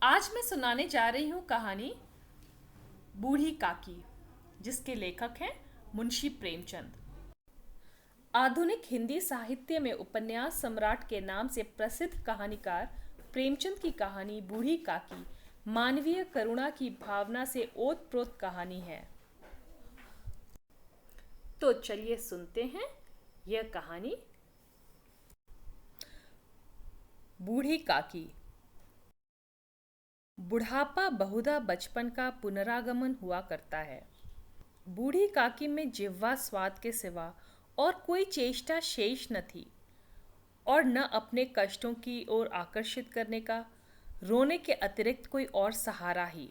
आज मैं सुनाने जा रही हूँ कहानी बूढ़ी काकी, जिसके लेखक हैं मुंशी प्रेमचंद। आधुनिक हिंदी साहित्य में उपन्यास सम्राट के नाम से प्रसिद्ध कहानीकार प्रेमचंद की कहानी बूढ़ी काकी मानवीय करुणा की भावना से ओतप्रोत कहानी है। तो चलिए सुनते हैं यह कहानी बूढ़ी काकी। बुढ़ापा बहुधा बचपन का पुनरागमन हुआ करता है। बूढ़ी काकी में जिह्वा स्वाद के सिवा और कोई चेष्टा शेष न थी और न अपने कष्टों की ओर आकर्षित करने का, रोने के अतिरिक्त कोई और सहारा ही।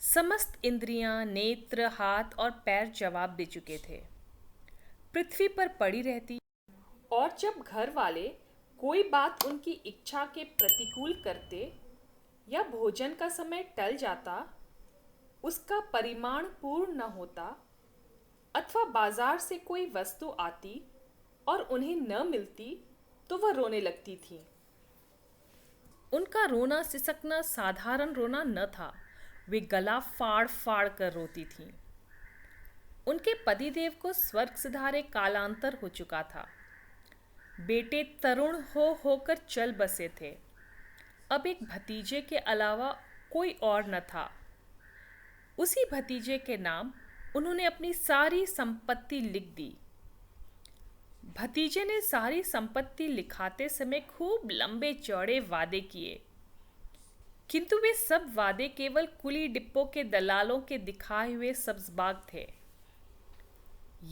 समस्त इंद्रियां, नेत्र, हाथ और पैर जवाब दे चुके थे। पृथ्वी पर पड़ी रहती और जब घर वाले कोई बात उनकी इच्छा के प्रतिकूल करते या भोजन का समय टल जाता, उसका परिमाण पूर्ण न होता अथवा बाजार से कोई वस्तु आती और उन्हें न मिलती तो वह रोने लगती थी। उनका रोना सिसकना साधारण रोना न था, वे गला फाड़ फाड़ कर रोती थीं। उनके पतिदेव को स्वर्ग सिधारे कालांतर हो चुका था। बेटे तरुण होकर चल बसे थे। अब एक भतीजे के अलावा कोई और न था। उसी भतीजे के नाम उन्होंने अपनी सारी संपत्ति लिख दी। भतीजे ने सारी संपत्ति लिखाते समय खूब लंबे चौड़े वादे किए, किंतु वे सब वादे केवल कुली डिप्पो के दलालों के दिखाए हुए सब्जबाग थे।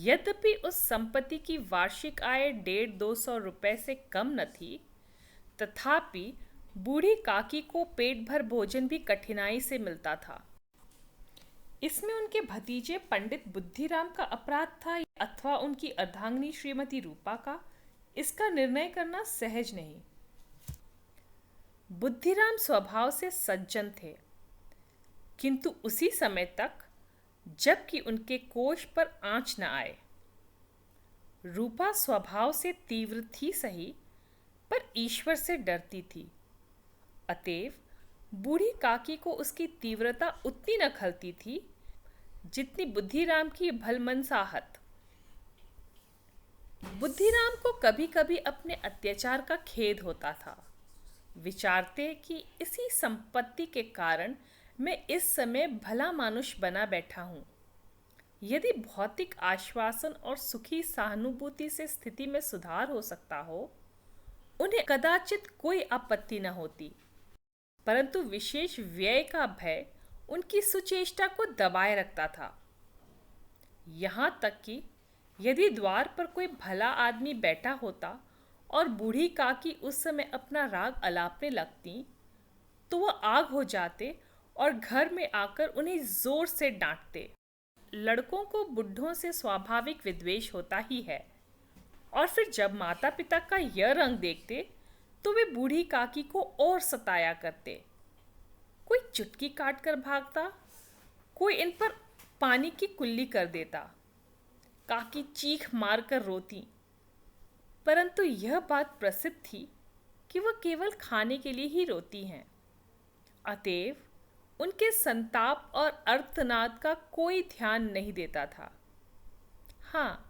यद्यपि उस संपत्ति की वार्षिक आय 150-200 रुपए से कम न थी, तथापि बूढ़ी काकी को पेट भर भोजन भी कठिनाई से मिलता था। इसमें उनके भतीजे पंडित बुद्धिराम का अपराध था अथवा उनकी अर्धांगिनी श्रीमती रूपा का, इसका निर्णय करना सहज नहीं। बुद्धिराम स्वभाव से सज्जन थे, किंतु उसी समय तक जबकि उनके कोष पर आंच न आए। रूपा स्वभाव से तीव्र थी सही, पर ईश्वर से डरती थी। अतएव बूढ़ी काकी को उसकी तीव्रता उतनी न खलती थी जितनी बुद्धिराम की भलमनसाहत। बुद्धिराम को कभी कभी अपने अत्याचार का खेद होता था। विचारते कि इसी संपत्ति के कारण मैं इस समय भला मानुष बना बैठा हूँ। यदि भौतिक आश्वासन और सुखी सहानुभूति से स्थिति में सुधार हो सकता हो, उन्हें कदाचित कोई आपत्ति न होती, परंतु विशेष व्यय का भय उनकी सुचेष्टा को दबाए रखता था। यहाँ तक कि यदि द्वार पर कोई भला आदमी बैठा होता और बूढ़ी काकी उस समय अपना राग अलापने लगती, तो वह आग हो जाते और घर में आकर उन्हें जोर से डांटते। लड़कों को बुढ़ों से स्वाभाविक विद्वेष होता ही है, और फिर जब माता पिता का यह रंग देखते तो वे बूढ़ी काकी को और सताया करते। कोई चुटकी काट कर भागता, कोई इन पर पानी की कुल्ली कर देता। काकी चीख मार कर रोती, परंतु यह बात प्रसिद्ध थी कि वह केवल खाने के लिए ही रोती हैं। अतएव उनके संताप और अर्थनाद का कोई ध्यान नहीं देता था। हाँ,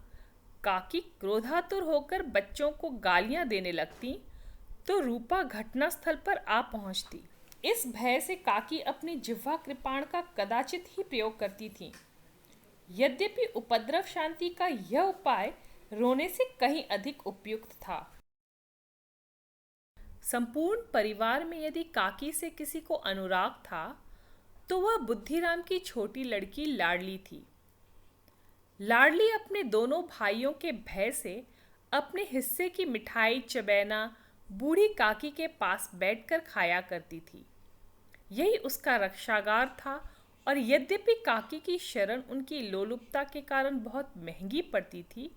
काकी क्रोधातुर होकर बच्चों को गालियां देने लगती तो रूपा घटनास्थल पर आ पहुंचती। इस भय से काकी अपनी जिह्वा कृपाण का कदाचित ही प्रयोग करती थी। यद्यपि उपद्रव शांति का यह उपाय रोने से कहीं अधिक उपयुक्त था। संपूर्ण परिवार में यदि काकी से किसी को अनुराग था तो वह बुद्धिराम की छोटी लड़की लाडली थी। लाडली अपने दोनों भाइयों के भय से अपने हिस्से की मिठाई चबैना बूढ़ी काकी के पास बैठकर खाया करती थी। यही उसका रक्षागार था, और यद्यपि काकी की शरण उनकी लोलुपता के कारण बहुत महंगी पड़ती थी,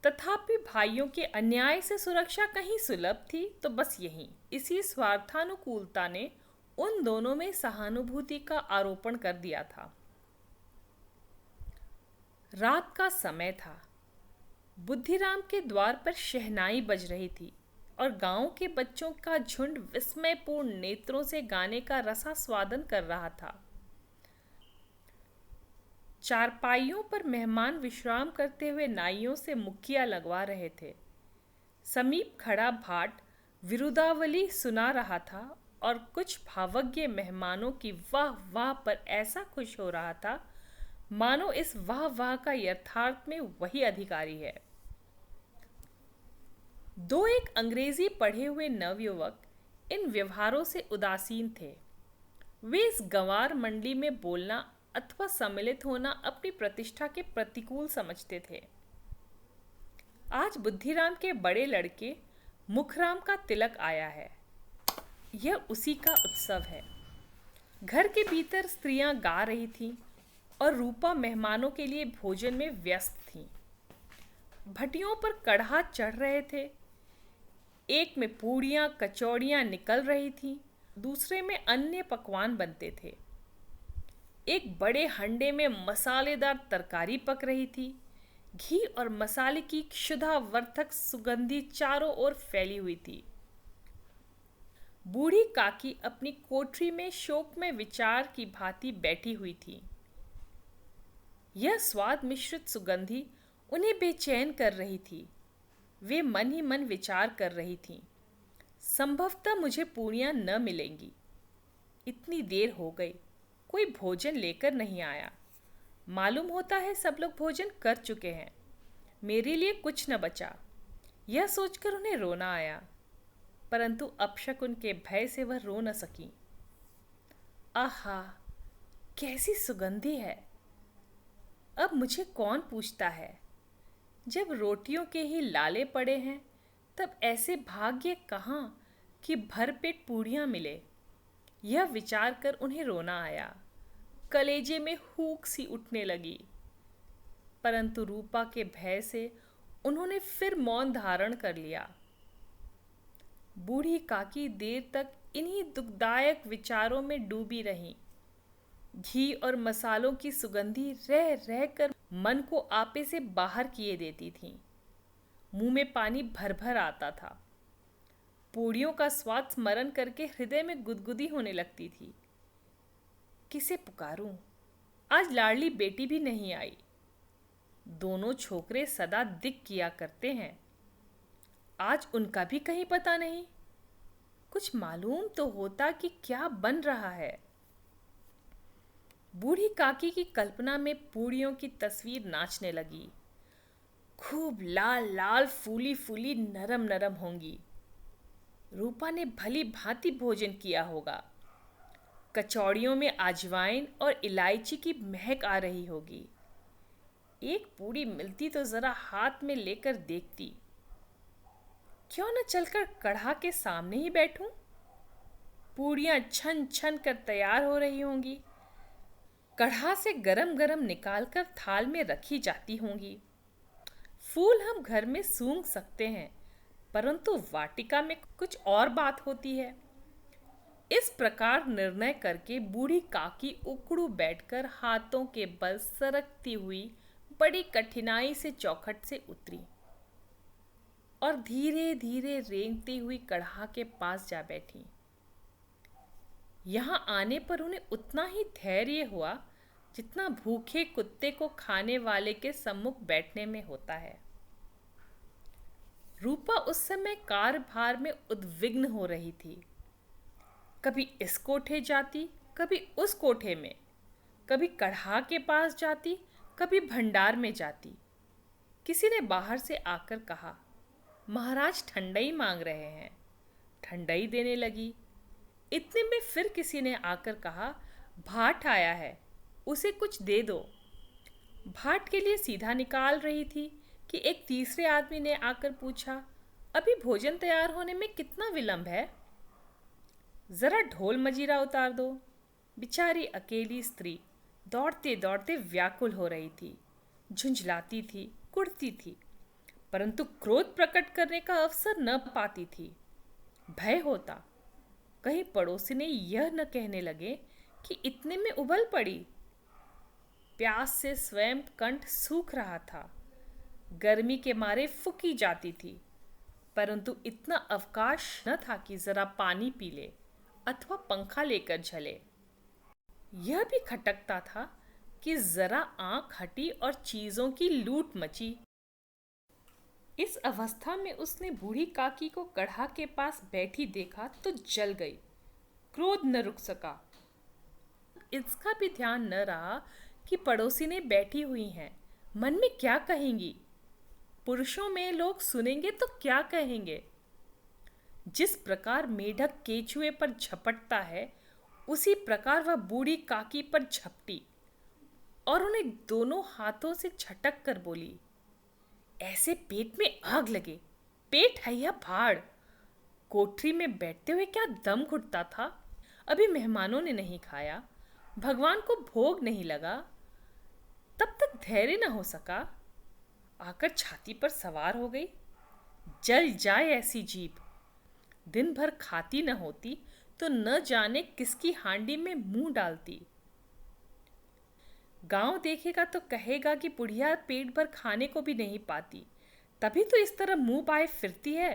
तथापि भाइयों के अन्याय से सुरक्षा कहीं सुलभ थी। तो बस यही इसी स्वार्थानुकूलता ने उन दोनों में सहानुभूति का आरोपण कर दिया था। रात का समय था। बुद्धिराम के द्वार पर शहनाई बज रही थी। और गांव के बच्चों का झुंड विस्मयपूर्ण नेत्रों से गाने का रसास्वादन कर रहा था। चारपाइयों पर मेहमान विश्राम करते हुए नाइयों से मुक्कियां लगवा रहे थे। समीप खड़ा भाट विरुदावली सुना रहा था और कुछ भावज्ञ मेहमानों की वाह वाह पर ऐसा खुश हो रहा था मानो इस वाह वाह का यथार्थ में वही अधिकारी है। दो एक अंग्रेजी पढ़े हुए नवयुवक इन व्यवहारों से उदासीन थे। वे इस गंवार मंडली में बोलना अथवा सम्मिलित होना अपनी प्रतिष्ठा के प्रतिकूल समझते थे। आज बुद्धिराम के बड़े लड़के मुखराम का तिलक आया है। यह उसी का उत्सव है। घर के भीतर स्त्रियां गा रही थीं और रूपा मेहमानों के लिए भोजन में व्यस्त थीं। भटियों पर कढ़ा चढ़ रहे थे। एक में पूड़ियाँ कचौड़ियाँ निकल रही थीं, दूसरे में अन्य पकवान बनते थे। एक बड़े हंडे में मसालेदार तरकारी पक रही थी। घी और मसाले की क्षुधावर्धक सुगंधी चारों ओर फैली हुई थी। बूढ़ी काकी अपनी कोठरी में शोक में विचार की भांति बैठी हुई थी। यह स्वाद मिश्रित सुगंधी उन्हें बेचैन कर रही थी। वे मन ही मन विचार कर रही थीं, संभवतः मुझे पूड़ियाँ न मिलेंगी। इतनी देर हो गई, कोई भोजन लेकर नहीं आया। मालूम होता है सब लोग भोजन कर चुके हैं, मेरे लिए कुछ न बचा। यह सोचकर उन्हें रोना आया, परंतु अपशकुन के भय से वह रो न सकी। आहा, कैसी सुगंधी है! अब मुझे कौन पूछता है? जब रोटियों के ही लाले पड़े हैं, तब ऐसे भाग्य कहाँ कि भरपेट पूड़ियाँ मिले। यह विचार कर उन्हें रोना आया। कलेजे में हूक सी उठने लगी, परंतु रूपा के भय से उन्होंने फिर मौन धारण कर लिया। बूढ़ी काकी देर तक इन्हीं दुखदायक विचारों में डूबी रहीं। घी और मसालों की सुगंधी रह रह कर मन को आपे से बाहर किए देती थी। मुंह में पानी भर भर आता था। पूड़ियों का स्वाद स्मरण करके हृदय में गुदगुदी होने लगती थी। किसे पुकारूं? आज लाडली बेटी भी नहीं आई। दोनों छोकरे सदा दिक किया करते हैं, आज उनका भी कहीं पता नहीं। कुछ मालूम तो होता कि क्या बन रहा है। बूढ़ी काकी की कल्पना में पूड़ियों की तस्वीर नाचने लगी। खूब लाल लाल फूली फूली नरम नरम होंगी। रूपा ने भली भांति भोजन किया होगा। कचौड़ियों में अजवाइन और इलायची की महक आ रही होगी। एक पूड़ी मिलती तो जरा हाथ में लेकर देखती। क्यों न चलकर कढ़ा के सामने ही बैठूं? पूड़ियां छन छन कर तैयार हो रही होंगी। कढ़ा से गरम गरम निकालकर थाल में रखी जाती होंगी। फूल हम घर में सूंघ सकते हैं, परंतु वाटिका में कुछ और बात होती है। इस प्रकार निर्णय करके बूढ़ी काकी उकड़ू बैठकर हाथों के बल सरकती हुई बड़ी कठिनाई से चौखट से उतरी और धीरे धीरे रेंगती हुई कढ़ा के पास जा बैठी। यहाँ आने पर उन्हें उतना ही धैर्य हुआ जितना भूखे कुत्ते को खाने वाले के सम्मुख बैठने में होता है। रूपा उस समय कार्यभार में उद्विग्न हो रही थी। कभी इस कोठे जाती, कभी उस कोठे में, कभी कढ़ा के पास जाती, कभी भंडार में जाती। किसी ने बाहर से आकर कहा, महाराज ठंडई मांग रहे हैं। ठंडई देने लगी। इतने में फिर किसी ने आकर कहा, भाट आया है, उसे कुछ दे दो। भाट के लिए सीधा निकाल रही थी कि एक तीसरे आदमी ने आकर पूछा, अभी भोजन तैयार होने में कितना विलंब है? जरा ढोल मजीरा उतार दो। बेचारी अकेली स्त्री दौड़ते दौड़ते व्याकुल हो रही थी, झुंझलाती थी, कुढ़ती थी, परंतु क्रोध प्रकट करने का अवसर न पाती थी। भय होता कहीं पड़ोसिनी यह न कहने लगे कि इतने में उबल पड़ी। प्यास से स्वयं कंठ सूख रहा था। गर्मी के मारे फूकी जाती थी। परंतु इतना अवकाश न था कि जरा पानी पी ले अथवा पंखा लेकर झले। यह भी खटकता था कि जरा आंख हटी और चीजों की लूट मची। इस अवस्था में उसने बूढ़ी काकी को कढ़ा के पास बैठी देखा तो जल गई। क्रोध न रुक सका। इसका भी ध्यान न रहा कि पड़ोसी ने बैठी हुई हैं, मन में क्या कहेंगी। पुरुषों में लोग सुनेंगे तो क्या कहेंगे। जिस प्रकार मेढक केचुए पर झपटता है, उसी प्रकार वह बूढ़ी काकी पर झपटी और उन्हें दोनों हाथों से झटक कर बोली, ऐसे पेट में आग लगे, पेट है या भाड़। कोठरी में बैठते हुए क्या दम घुटता था। अभी मेहमानों ने नहीं खाया, भगवान को भोग नहीं लगा, तब तक धैर्य न हो सका। आकर छाती पर सवार हो गई। जल जाए ऐसी जीभ। दिन भर खाती न होती तो न जाने किसकी हांडी में मुंह डालती। गांव देखेगा तो कहेगा कि बुढ़िया पेट भर खाने को भी नहीं पाती, तभी तो इस तरह मुंह बाए फिरती है।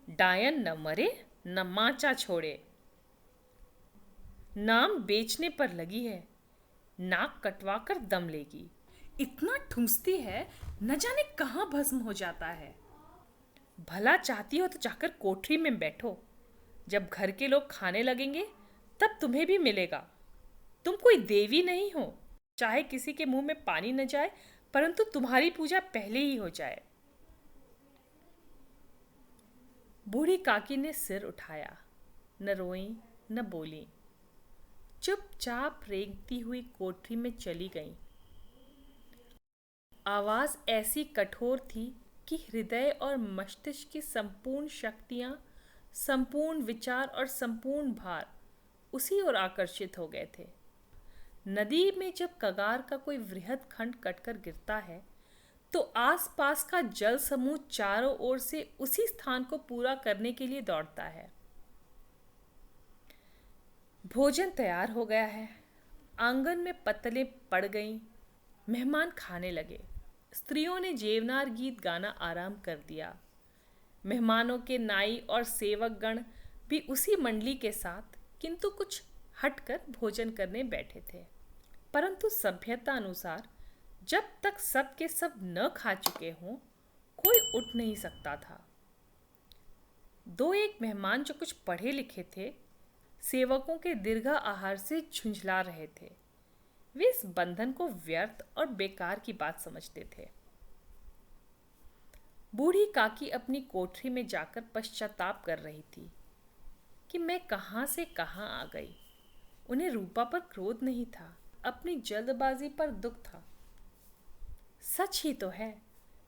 डायन न मरे न माचा छोड़े, नाम बेचने पर लगी है, नाक कटवा कर दम लेगी। इतना ठूंसती है, न जाने कहाँ भस्म हो जाता है। भला चाहती हो तो जाकर कोठरी में बैठो, जब घर के लोग खाने लगेंगे तब तुम्हें भी मिलेगा। तुम कोई देवी नहीं हो, चाहे किसी के मुंह में पानी न जाए, परंतु तुम्हारी पूजा पहले ही हो जाए। बूढ़ी काकी ने सिर उठाया, न रोई न बोली, चुपचाप रेंगती हुई कोठरी में चली गई। आवाज ऐसी कठोर थी कि हृदय और मस्तिष्क की संपूर्ण शक्तियां, संपूर्ण विचार और संपूर्ण भार उसी ओर आकर्षित हो गए थे। नदी में जब कगार का कोई वृहद खंड कटकर गिरता है तो आसपास का जल समूह चारों ओर से उसी स्थान को पूरा करने के लिए दौड़ता है। भोजन तैयार हो गया है। आंगन में पत्तलें पड़ गईं। मेहमान खाने लगे। स्त्रियों ने जेवनार गीत गाना आराम कर दिया। मेहमानों के नाई और सेवक गण भी उसी मंडली के साथ किंतु कुछ हटकर भोजन करने बैठे थे। परंतु सभ्यता अनुसार जब तक सब के सब न खा चुके हों, कोई उठ नहीं सकता था। दो एक मेहमान जो कुछ पढ़े लिखे थे, सेवकों के दीर्घ आहार से झुंझला रहे थे। वे इस बंधन को व्यर्थ और बेकार की बात समझते थे। बूढ़ी काकी अपनी कोठरी में जाकर पश्चाताप कर रही थी कि मैं कहाँ से कहाँ आ गई। उन्हें रूपा पर क्रोध नहीं था, अपनी जल्दबाजी पर दुख था। सच ही तो है,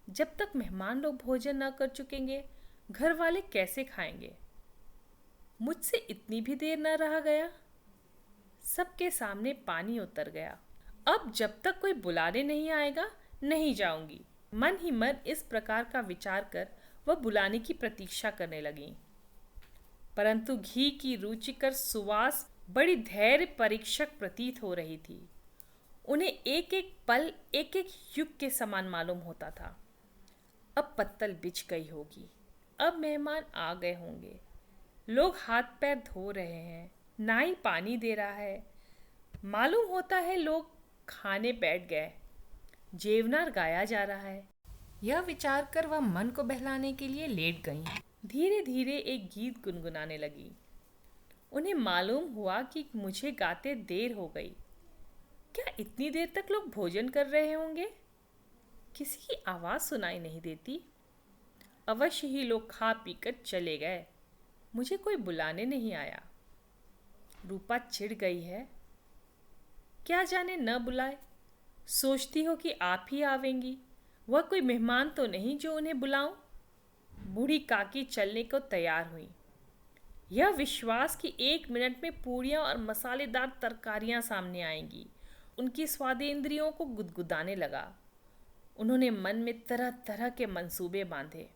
जब तक मेहमान लोग भोजन न कर चुकेंगे, घर वाले कैसे खाएंगे। मुझसे इतनी भी देर न रहा गया। सबके सामने पानी उतर गया। अब जब तक कोई बुलाने नहीं आएगा, नहीं जाऊंगी। मन ही मन इस प्रकार का विचार कर वह बुलाने की प्रतीक्षा करने लगी। परंतु घी की रुचिकर सुवास बड़ी धैर्य परीक्षक प्रतीत हो रही थी। उन्हें एक एक पल एक एक युग के समान मालूम होता था। अब पत्तल बिछ गई होगी, अब मेहमान आ गए होंगे, लोग हाथ पैर धो रहे हैं, नाई पानी दे रहा है, मालूम होता है लोग खाने बैठ गए, जेवनार गाया जा रहा है। यह विचार कर वह मन को बहलाने के लिए लेट गई। धीरे धीरे एक गीत गुनगुनाने लगी। उन्हें मालूम हुआ कि मुझे गाते देर हो गई। क्या इतनी देर तक लोग भोजन कर रहे होंगे? किसी की आवाज़ सुनाई नहीं देती। अवश्य ही लोग खा पीकर चले गए, मुझे कोई बुलाने नहीं आया। रूपा चिढ़ गई है। क्या जाने न बुलाए, सोचती हो कि आप ही आवेंगी, वह कोई मेहमान तो नहीं जो उन्हें बुलाऊं। बूढ़ी काकी चलने को तैयार हुई। यह विश्वास कि 1 मिनट में पूरियां और मसालेदार तरकारियां सामने आएंगी उनकी स्वादेंद्रियों को गुदगुदाने लगा। उन्होंने मन में तरह तरह के मंसूबे बांधे।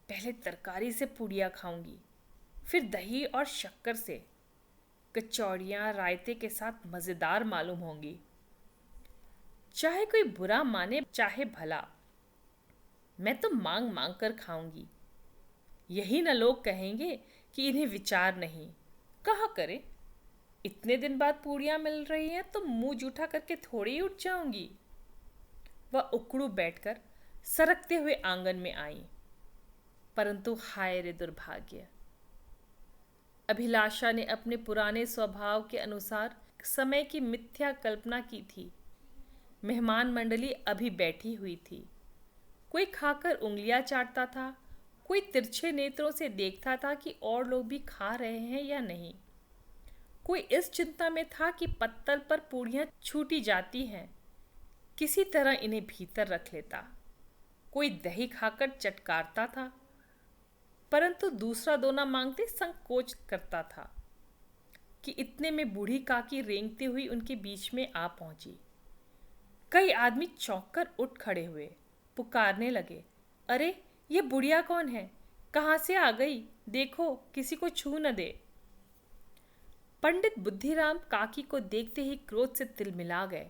पहले तरकारी से पूड़ियाँ खाऊंगी, फिर दही और शक्कर से। कचौड़ियाँ रायते के साथ मज़ेदार मालूम होंगी। चाहे कोई बुरा माने चाहे भला, मैं तो मांग मांग कर खाऊंगी। यही न लोग कहेंगे कि इन्हें विचार नहीं। कहा करे, इतने दिन बाद पूड़ियाँ मिल रही हैं तो मुंह जूठा करके थोड़ी ही उठ जाऊंगी। वह उकड़ू बैठकर सरकते हुए आंगन में आई। परंतु हाय रे दुर्भाग्य! अभिलाषा ने अपने पुराने स्वभाव के अनुसार समय की मिथ्या कल्पना की थी। मेहमान मंडली अभी बैठी हुई थी। कोई खाकर उंगलियां चाटता था, कोई तिरछे नेत्रों से देखता था कि और लोग भी खा रहे हैं या नहीं। कोई इस चिंता में था कि पत्तल पर पूड़ियां छूटी जाती हैं, किसी तरह इन्हें भीतर रख लेता। कोई दही खाकर चटकारता था, परंतु दूसरा दोना मांगते संकोच करता था कि इतने में बूढ़ी काकी रेंगती हुई उनके बीच में आ पहुंची। कई आदमी चौंक कर उठ खड़े हुए, पुकारने लगे, अरे ये बुढ़िया कौन है? कहाँ से आ गई? देखो किसी को छू न दे। पंडित बुद्धिराम काकी को देखते ही क्रोध से तिलमिला गए।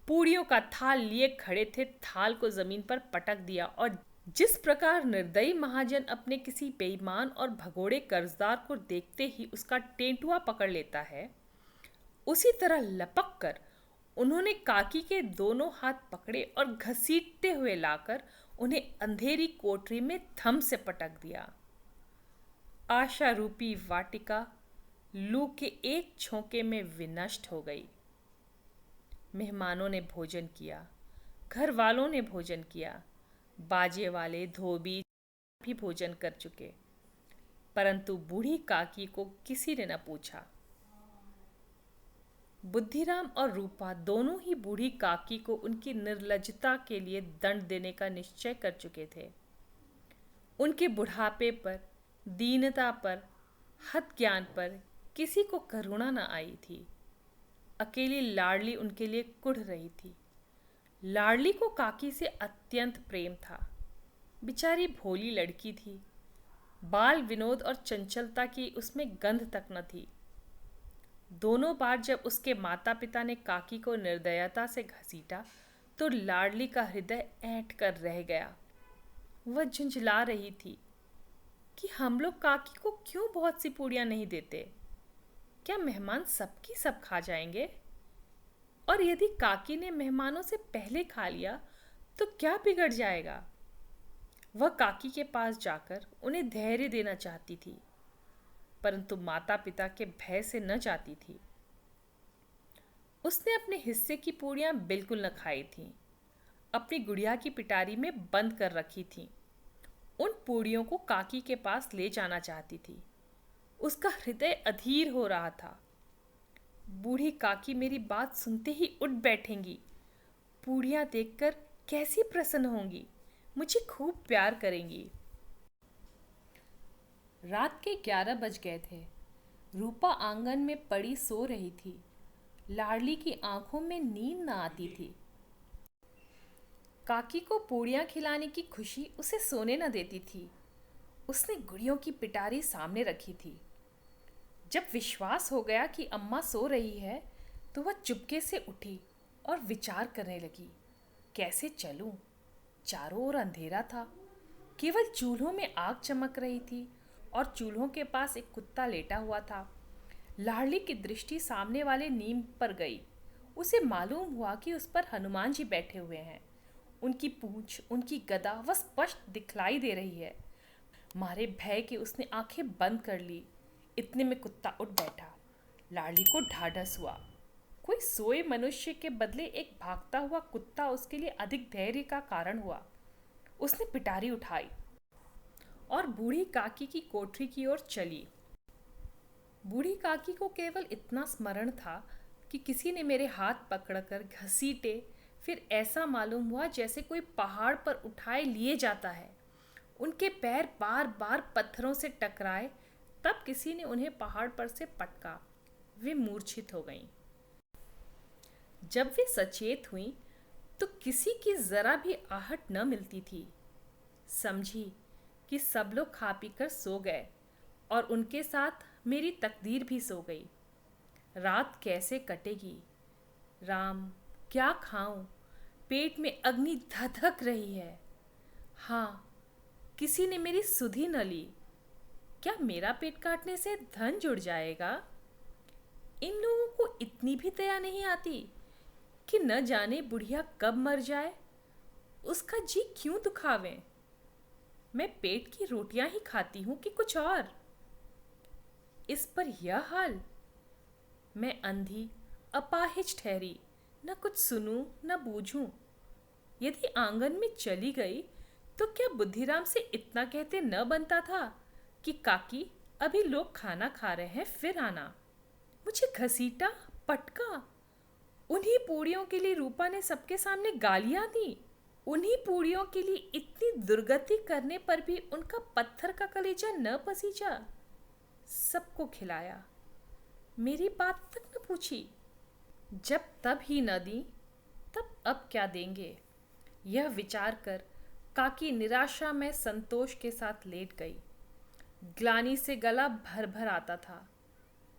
पूड़ियों का थाल लिए खड़े थे, थाल को जमीन पर पटक दिया और जिस प्रकार निर्दयी महाजन अपने किसी बेईमान और भगोड़े कर्जदार को देखते ही उसका टेंटुआ पकड़ लेता है, उसी तरह लपक कर उन्होंने काकी के दोनों हाथ पकड़े और घसीटते हुए लाकर उन्हें अंधेरी कोठरी में थम से पटक दिया। आशा रूपी वाटिका लू के एक झोंके में विनष्ट हो गई। मेहमानों ने भोजन किया, घर वालों ने भोजन किया, बाजे वाले धोबी भी भोजन कर चुके, परंतु बूढ़ी काकी को किसी ने न पूछा। बुद्धिराम और रूपा दोनों ही बूढ़ी काकी को उनकी निर्लज्जता के लिए दंड देने का निश्चय कर चुके थे। उनके बुढ़ापे पर, दीनता पर, हद ज्ञान पर किसी को करुणा न आई थी। अकेली लाडली उनके लिए कुढ़ रही थी। लाडली को काकी से अत्यंत प्रेम था। बेचारी भोली लड़की थी। बाल विनोद और चंचलता की उसमें गंध तक न थी। दोनों बार जब उसके माता पिता ने काकी को निर्दयता से घसीटा तो लाडली का हृदय ऐंठ कर रह गया। वह झुंझला रही थी कि हम लोग काकी को क्यों बहुत सी पूड़ियाँ नहीं देते? क्या मेहमान सबकी सब खा जाएंगे? और यदि काकी ने मेहमानों से पहले खा लिया तो क्या बिगड़ जाएगा? वह काकी के पास जाकर उन्हें धैर्य देना चाहती थी, परंतु माता पिता के भय से न जाती थी। उसने अपने हिस्से की पूड़ियाँ बिल्कुल न खाई थीं, अपनी गुड़िया की पिटारी में बंद कर रखी थीं। उन पूड़ियों को काकी के पास ले जाना चाहती थी। उसका हृदय अधीर हो रहा था। बूढ़ी काकी मेरी बात सुनते ही उठ बैठेंगी, पूड़ियाँ देखकर कैसी प्रसन्न होंगी, मुझे खूब प्यार करेंगी। रात के 11 बज गए थे। रूपा आंगन में पड़ी सो रही थी। लाडली की आंखों में नींद न आती थी। काकी को पूड़ियाँ खिलाने की खुशी उसे सोने न देती थी। उसने गुड़ियों की पिटारी सामने रखी थी। जब विश्वास हो गया कि अम्मा सो रही है तो वह चुपके से उठी और विचार करने लगी, कैसे चलूं? चारों ओर अंधेरा था। केवल चूल्हों में आग चमक रही थी और चूल्हों के पास एक कुत्ता लेटा हुआ था। लाडली की दृष्टि सामने वाले नीम पर गई। उसे मालूम हुआ कि उस पर हनुमान जी बैठे हुए हैं। उनकी पूंछ, उनकी गदा वह स्पष्ट दिखलाई दे रही है। मारे भय के उसने आंखें बंद कर ली। इतने में कुत्ता उठ बैठा। लाडली को ढाढ़स हुआ। कोई सोए मनुष्य के बदले एक भागता हुआ कुत्ता उसके लिए अधिक धैर्य का कारण हुआ। उसने पिटारी उठाई और बूढ़ी काकी की कोठरी की ओर चली। बूढ़ी काकी को केवल इतना स्मरण था कि किसी ने मेरे हाथ पकड़कर घसीटे, फिर ऐसा मालूम हुआ जैसे कोई पहाड़ पर उठाए लिए जाता है। उनके पैर बार बार पत्थरों से टकराए, तब किसी ने उन्हें पहाड़ पर से पटका। वे मूर्छित हो गईं। जब वे सचेत हुईं तो किसी की जरा भी आहट न मिलती थी। समझी कि सब लोग खा पीकर सो गए और उनके साथ मेरी तकदीर भी सो गई। रात कैसे कटेगी? राम, क्या खाऊं? पेट में अग्नि धधक रही है। हाँ, किसी ने मेरी सुधि न ली। क्या मेरा पेट काटने से धन जुड़ जाएगा? इन लोगों को इतनी भी दया नहीं आती कि न जाने बुढ़िया कब मर जाए, उसका जी क्यों दुखावें। मैं पेट की रोटियां ही खाती हूं कि कुछ और। इस पर यह हाल। मैं अंधी अपाहिज ठहरी, न कुछ सुनूं न बूझूं। यदि आंगन में चली गई तो क्या बुद्धिराम से इतना कहते न बनता था कि काकी, अभी लोग खाना खा रहे हैं, फिर आना। मुझे घसीटा, पटका। उन्हीं पूड़ियों के लिए रूपा ने सबके सामने गालियां दी। उन्हीं पूड़ियों के लिए इतनी दुर्गति करने पर भी उनका पत्थर का कलेजा न पसीजा। सबको खिलाया, मेरी बात तक न पूछी। जब तब ही न दी, तब अब क्या देंगे, यह विचार कर काकी निराशा में संतोष के साथ लेट गई। ग्लानि से गला भर भर आता था,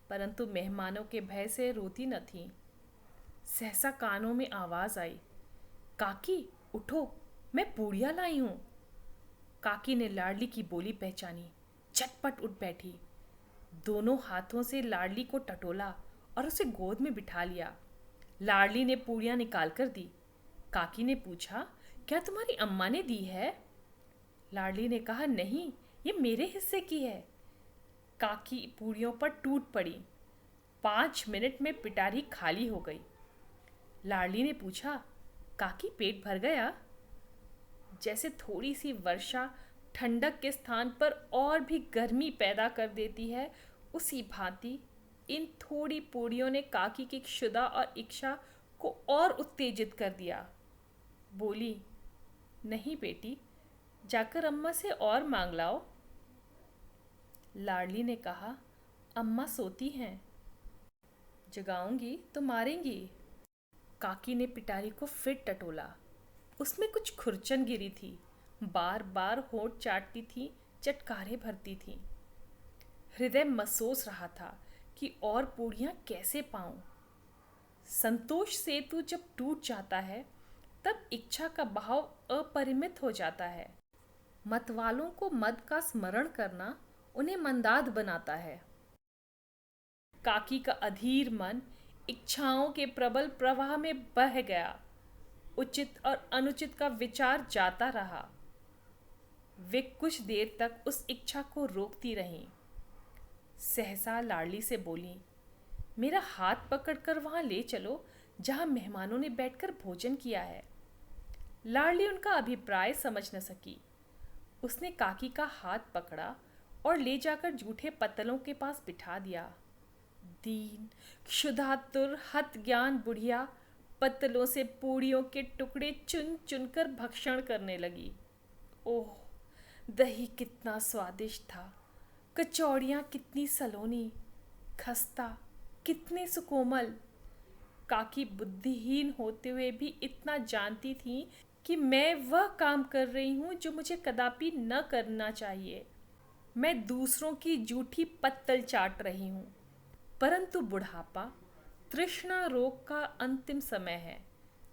परंतु मेहमानों के भय से रोती न थी। सहसा कानों में आवाज आई, काकी उठो, मैं पूड़ियाँ लाई हूँ। काकी ने लाडली की बोली पहचानी, झटपट उठ बैठी। दोनों हाथों से लाडली को टटोला और उसे गोद में बिठा लिया। लाडली ने पूड़ियाँ निकाल कर दी। काकी ने पूछा, क्या तुम्हारी अम्मा ने दी है? लाडली ने कहा, नहीं, ये मेरे हिस्से की है। काकी पूड़ियों पर टूट पड़ी। 5 मिनट में पिटारी खाली हो गई। लाडली ने पूछा, काकी पेट भर गया? जैसे थोड़ी सी वर्षा ठंडक के स्थान पर और भी गर्मी पैदा कर देती है, उसी भांति इन थोड़ी पूड़ियों ने काकी की क्षुधा और इच्छा को और उत्तेजित कर दिया। बोली, नहीं बेटी, जाकर अम्मा से और मांग लाओ। लाडली ने कहा, अम्मा सोती हैं, जगाऊंगी तो मारेंगी। काकी ने पिटारी को फिर टटोला। उसमें कुछ खुरचन गिरी थी, बार बार होंठ चाटती थी, चटकारे भरती थी। हृदय मसोस रहा था कि और पूड़ियाँ कैसे पाऊं। संतोष सेतु जब टूट जाता है, तब इच्छा का बहाव अपरिमित हो जाता है। मतवालों को मद का स्मरण करना उन्हें मंदाद बनाता है। काकी का अधीर मन इच्छाओं के प्रबल प्रवाह में बह गया। उचित और अनुचित का विचार जाता रहा। वे कुछ देर तक उस इच्छा को रोकती रहीं। सहसा लाडली से बोली, मेरा हाथ पकड़कर वहां ले चलो जहां मेहमानों ने बैठकर भोजन किया है। लाडली उनका अभिप्राय समझ न सकी। उसने काकी का हाथ पकड़ा और ले जाकर जूठे पत्तलों के पास बिठा दिया। दीन, क्षुधातुर, हत ज्ञान बुढ़िया पत्तलों से पूड़ियों के टुकड़े चुन चुनकर भक्षण करने लगी। ओह, दही कितना स्वादिष्ट था, कचौड़ियाँ कितनी सलोनी, खस्ता कितने सुकोमल। काकी बुद्धिहीन होते हुए भी इतना जानती थी कि मैं वह काम कर रही हूँ जो मुझे कदापि न करना चाहिए। मैं दूसरों की जूठी पत्तल चाट रही हूँ। परंतु बुढ़ापा तृष्णा रोग का अंतिम समय है,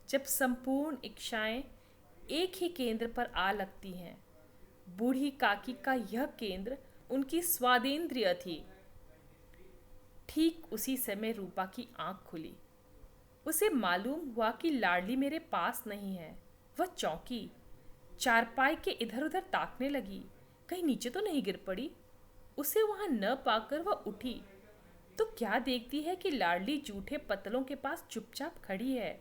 जब संपूर्ण इच्छाएं एक ही केंद्र पर आ लगती हैं। बूढ़ी काकी का यह केंद्र उनकी स्वादेंद्रिय थी। ठीक उसी समय रूपा की आंख खुली। उसे मालूम हुआ कि लाडली मेरे पास नहीं है। वह चौंकी, चारपाई के इधर उधर ताकने लगी, कहीं नीचे तो नहीं गिर पड़ी। उसे वहां न पाकर वह उठी तो क्या देखती है कि लाडली जूठे पत्तलों के पास चुपचाप खड़ी है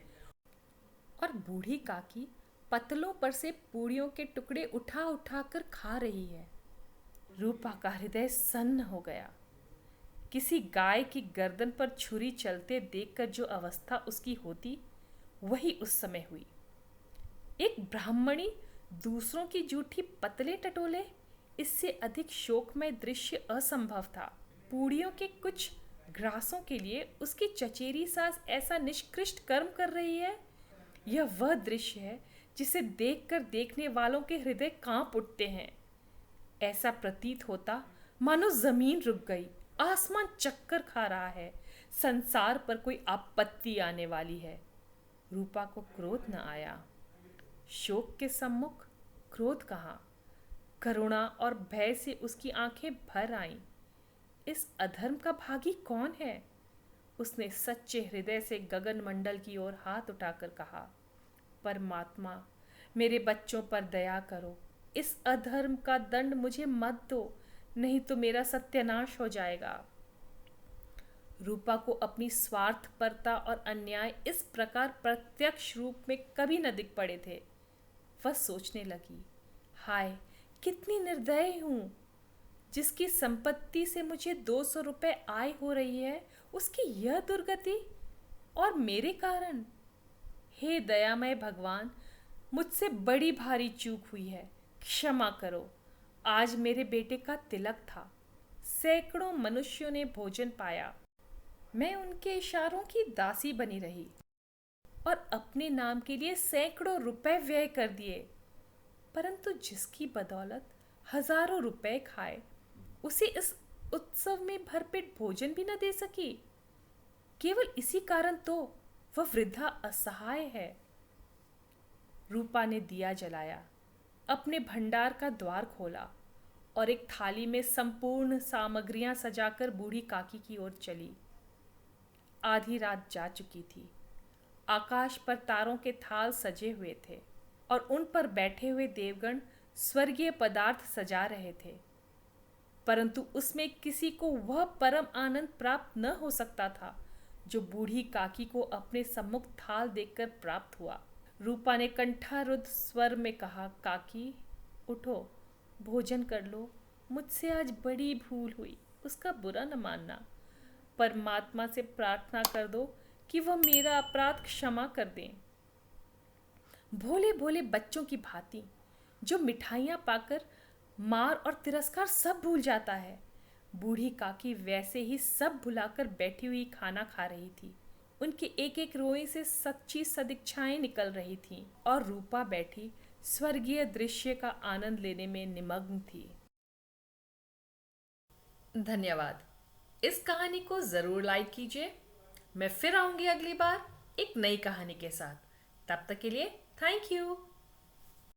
और बूढ़ी काकी पत्तलों पर से पूड़ियों के टुकड़े उठा उठा कर खा रही है। रूपा का हृदय सन्न हो गया। किसी गाय की गर्दन पर छुरी चलते देखकर जो अवस्था उसकी होती, वही उस समय हुई। एक ब्राह्मणी दूसरों की जूठी पतले टटोले, इससे अधिक शोकमय दृश्य असंभव था। पूड़ियों के कुछ ग्रासों के लिए उसकी चचेरी सास ऐसा निष्कृष्ट कर्म कर रही है। यह वह दृश्य है जिसे देखकर देखने वालों के हृदय कांप उठते हैं। ऐसा प्रतीत होता मानो जमीन रुक गई, आसमान चक्कर खा रहा है, संसार पर कोई आपत्ति आने वाली है। रूपा को क्रोध न आया। शोक के सम्मुख क्रोध कहाँ? करुणा और भय से उसकी आंखें भर आईं। इस अधर्म का भागी कौन है? उसने सच्चे हृदय से गगन मंडल की ओर हाथ उठाकर कहा, परमात्मा, मेरे बच्चों पर दया करो। इस अधर्म का दंड मुझे मत दो, नहीं तो मेरा सत्यानाश हो जाएगा। रूपा को अपनी स्वार्थपरता और अन्याय इस प्रकार प्रत्यक्ष रूप में कभी न दिख पड़े थे। वह सोचने लगी, हाय, कितनी निर्दयी हूँ। जिसकी संपत्ति से मुझे 200 रुपए आय हो रही है, उसकी यह दुर्गति, और मेरे कारण। हे दयामय भगवान, मुझसे बड़ी भारी चूक हुई है, क्षमा करो। आज मेरे बेटे का तिलक था। सैकड़ों मनुष्यों ने भोजन पाया। मैं उनके इशारों की दासी बनी रही और अपने नाम के लिए सैकड़ों रुपए व्यय कर दिए, परंतु जिसकी बदौलत हजारों रुपए खाए, उसे इस उत्सव में भरपेट भोजन भी न दे सकी। केवल इसी कारण तो वह वृद्धा असहाय है। रूपा ने दिया जलाया, अपने भंडार का द्वार खोला और एक थाली में संपूर्ण सामग्रियां सजाकर बूढ़ी काकी की ओर चली। आधी रात जा चुकी थी। आकाश पर तारों के थाल सजे हुए थे और उन पर बैठे हुए देवगण स्वर्गीय पदार्थ सजा रहे थे, परंतु उसमें किसी को वह परम आनंद प्राप्त न हो सकता था जो बूढ़ी काकी को अपने सम्मुख थाल देखकर प्राप्त हुआ। रूपा ने कंठारुद्ध स्वर में कहा, काकी, उठो, भोजन कर लो। मुझसे आज बड़ी भूल हुई, उसका बुरा न मानना। परमात्मा से प्रार्थना कर दो कि वह मेरा अपराध क्षमा कर दें। भोले भोले बच्चों की भांति जो मिठाइयाँ पाकर मार और तिरस्कार सब भूल जाता है, बूढ़ी काकी वैसे ही सब भुलाकर बैठी हुई खाना खा रही थी। उनके एक एक रोए से सच्ची सदिच्छाएं निकल रही थीं और रूपा बैठी स्वर्गीय दृश्य का आनंद लेने में निमग्न थी। धन्यवाद। इस कहानी को ज़रूर लाइक कीजिए। मैं फिर आऊँगी अगली बार एक नई कहानी के साथ। तब तक के लिए थैंक यू।